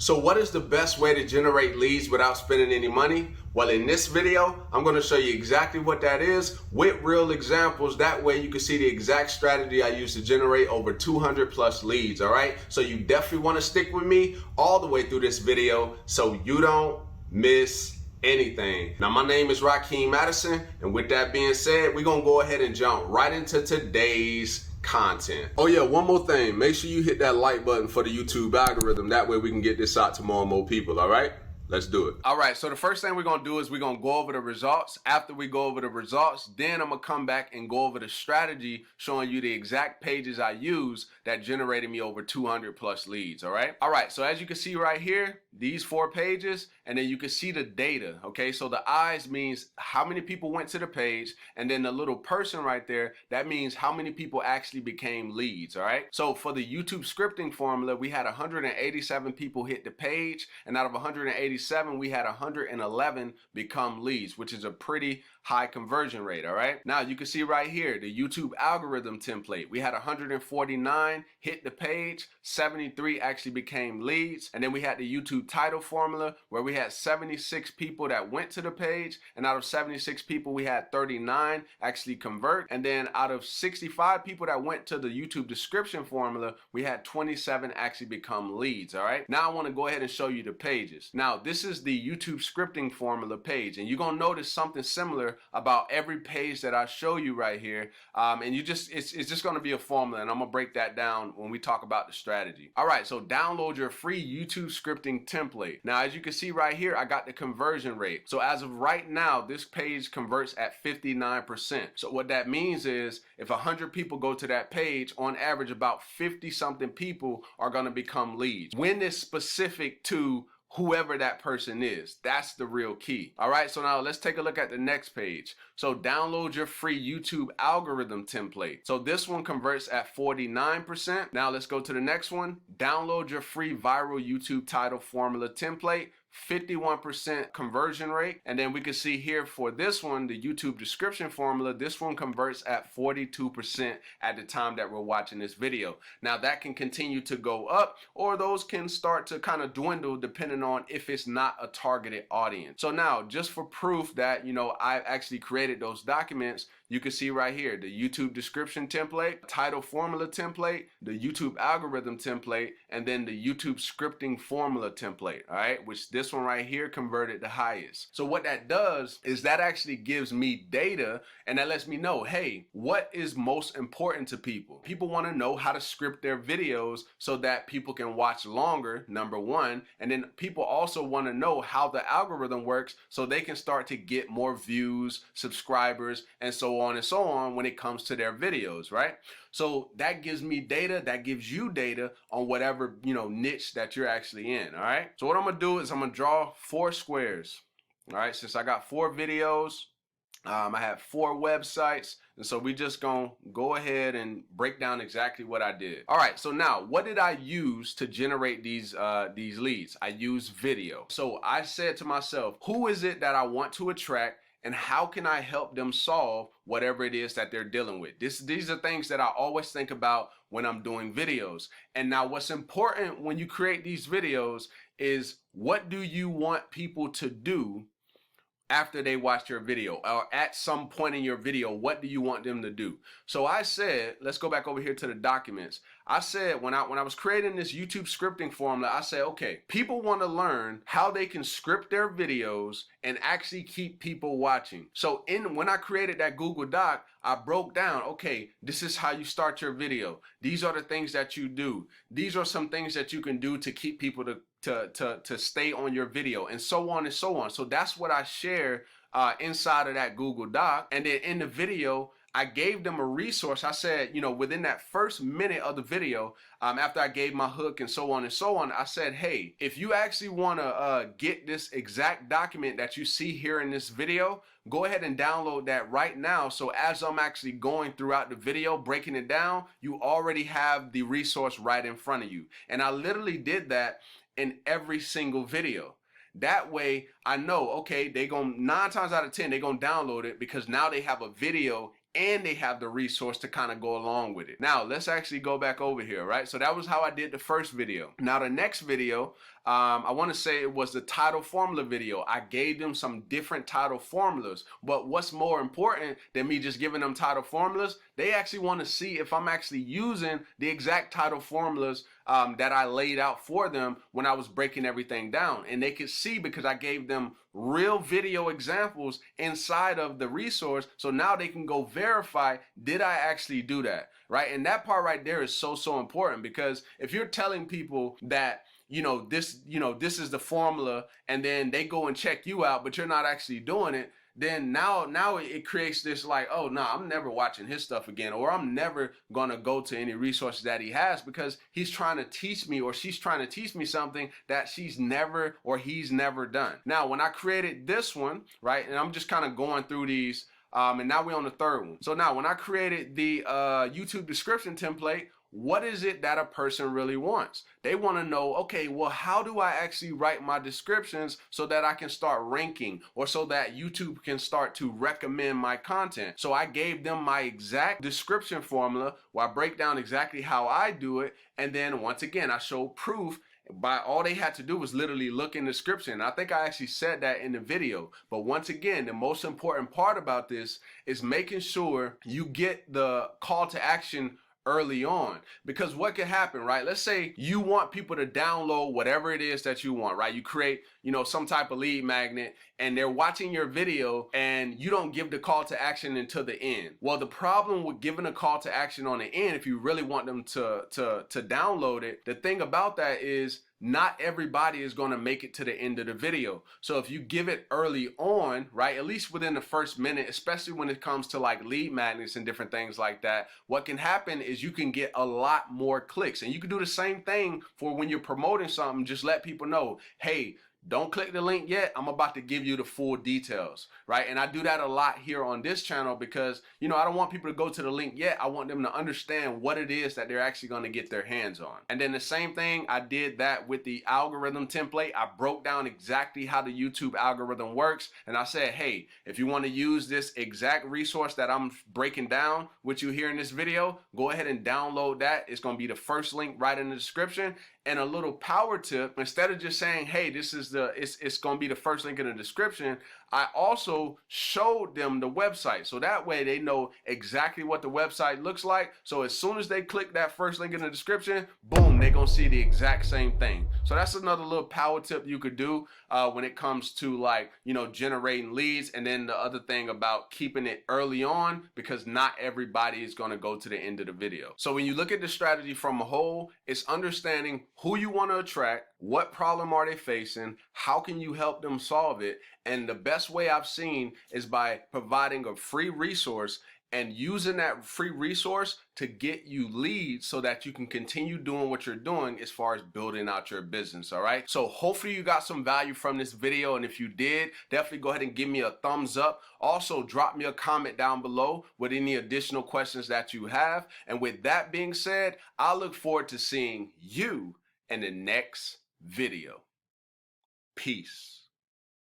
So what is the best way to generate leads without spending any money? Well, in this video, I'm going to show you exactly what that is with real examples. That way you can see the exact strategy I use to generate over 200 plus leads. All right. So you definitely want to stick with me all the way through this video so you don't miss anything. Now, my name is Rakeem Madison. And with that being said, we're going to go ahead and jump right into today's content. Oh yeah, one more thing. Make sure you hit that like button for the YouTube algorithm. That way we can get this out to more and more people, all right? Let's do it. All right, so the first thing we're gonna do is we're gonna go over the results. After we go over the results, then I'm gonna come back and go over the strategy, showing you the exact pages I use that generated me over 200 plus leads, all right? All right, so as you can see right here, these 4 pages, and then you can see the data, okay? So the eyes means how many people went to the page, and then the little person right there, that means how many people actually became leads, all right? So for the YouTube scripting formula, we had 187 people hit the page, and out of 187, we had 111 become leads, which is a pretty high conversion rate, all right? Now you can see right here, the YouTube algorithm template, we had 149 hit the page, 73 actually became leads, and then we had the YouTube title formula where we had 76 people that went to the page, and out of 76 people, we had 39 actually convert, and then out of 65 people that went to the YouTube description formula, we had 27 actually become leads, all right? Now I wanna go ahead and show you the pages. Now this is the YouTube scripting formula page, and you're gonna notice something similar about every page that I show you right here, and it's just going to be a formula, and I'm gonna break that down when we talk about the strategy. All right, so download your free YouTube scripting template. Now as you can see right here, I got the conversion rate. So as of right now, this page converts at 59%. So what that means is if 100 people go to that page, on average about 50 something people are going to become leads. When it's specific to whoever that person is, that's the real key. All right, so now let's take a look at the next page. So download your free YouTube algorithm template. So this one converts at 49%. Now let's go to the next one. Download your free viral YouTube title formula template. 51% conversion rate. And then we can see here for this one, the YouTube description formula, this one converts at 42% at the time that we're watching this video. Now that can continue to go up, or those can start to kind of dwindle depending on if it's not a targeted audience. So now just for proof that, you know, I actually created those documents, you can see right here, the YouTube description template, title formula template, the YouTube algorithm template, and then the YouTube scripting formula template, all right, which this one right here converted the highest. So what that does is that actually gives me data, and that lets me know, hey, what is most important to people? People want to know how to script their videos so that people can watch longer, number one, and then people also want to know how the algorithm works so they can start to get more views, subscribers, and so on and so on when it comes to their videos, right? So that gives me data, that gives you data on whatever, you know, niche that you're actually in, all right? So what I'm gonna do is I'm gonna draw 4 squares, all right? Since I got 4 videos, I have 4 websites, and so we just gonna go ahead and break down exactly what I did. All right, so now what did I use to generate these leads? I used video. So I said to myself, who is it that I want to attract, and how can I help them solve whatever it is that they're dealing with? These are things that I always think about when I'm doing videos. And now what's important when you create these videos is, what do you want people to do after they watch your video, or at some point in your video? What do you want them to do? So I said, let's go back over here to the documents. I said, when I was creating this YouTube scripting formula, I said, okay, people want to learn how they can script their videos and actually keep people watching. So when I created that Google Doc, I broke down, okay, this is how you start your video. These are the things that you do. These are some things that you can do to keep people to stay on your video, and so on and so on. So that's what I share inside of that Google Doc. And then in the video, I gave them a resource. I said, you know, within that first minute of the video, after I gave my hook and so on, I said, hey, if you actually want to get this exact document that you see here in this video, go ahead and download that right now. So as I'm actually going throughout the video, breaking it down, you already have the resource right in front of you. And I literally did that in every single video. That way I know, okay, 9 times out of 10, they're gonna download it because now they have a video and they have the resource to kind of go along with it. Now let's actually go back over here, right? So that was how I did the first video. Now the next video, I want to say it was the title formula video. I gave them some different title formulas, but what's more important than me just giving them title formulas, they actually want to see if I'm actually using the exact title formulas that I laid out for them when I was breaking everything down. And they could see because I gave them real video examples inside of the resource. So now they can go verify, did I actually do that? Right? And that part right there is so important, because if you're telling people that this is the formula, and then they go and check you out, but you're not actually doing it, then now it creates this like, oh no, I'm never watching his stuff again, or I'm never gonna go to any resources that he has, because he's trying to teach me, or she's trying to teach me something that she's never or he's never done. Now, when I created this one, right, and I'm just kind of going through these, and now we're on the third one. So now when I created the YouTube description template, what is it that a person really wants? They want to know, okay, well, how do I actually write my descriptions so that I can start ranking, or so that YouTube can start to recommend my content? So I gave them my exact description formula where I break down exactly how I do it. And then once again, I show proof. By all they had to do was literally look in the description. I think I actually said that in the video. But once again, the most important part about this is making sure you get the call to action early on, because what could happen, right? Let's say you want people to download whatever it is that you want, right? You create, some type of lead magnet, and they're watching your video and you don't give the call to action until the end. Well, the problem with giving a call to action on the end, if you really want them to download it, the thing about that is not everybody is going to make it to the end of the video. So if you give it early on, right, at least within the first minute, especially when it comes to like lead magnets and different things like that, what can happen is you can get a lot more clicks. And you can do the same thing for when you're promoting something. Just let people know, hey, don't click the link yet. I'm about to give you the full details, right? And I do that a lot here on this channel because, I don't want people to go to the link yet. I want them to understand what it is that they're actually going to get their hands on. And then the same thing, I did that with the algorithm template. I broke down exactly how the YouTube algorithm works. And I said, hey, if you want to use this exact resource that I'm breaking down with you here in this video, go ahead and download that. It's going to be the first link right in the description. And a little power tip, instead of just saying, hey, this is it's going to be the first link in the description, I also showed them the website. So that way they know exactly what the website looks like. So as soon as they click that first link in the description, boom, they're going to see the exact same thing. So that's another little power tip you could do when it comes to like, generating leads. And then the other thing about keeping it early on, because not everybody is going to go to the end of the video. So when you look at the strategy from a whole, it's understanding who you want to attract, what problem are they facing, how can you help them solve it, and the best way I've seen is by providing a free resource and using that free resource to get you leads so that you can continue doing what you're doing as far as building out your business, all right? So hopefully you got some value from this video, and if you did, definitely go ahead and give me a thumbs up. Also, drop me a comment down below with any additional questions that you have. And with that being said, I look forward to seeing you in the next video. Peace.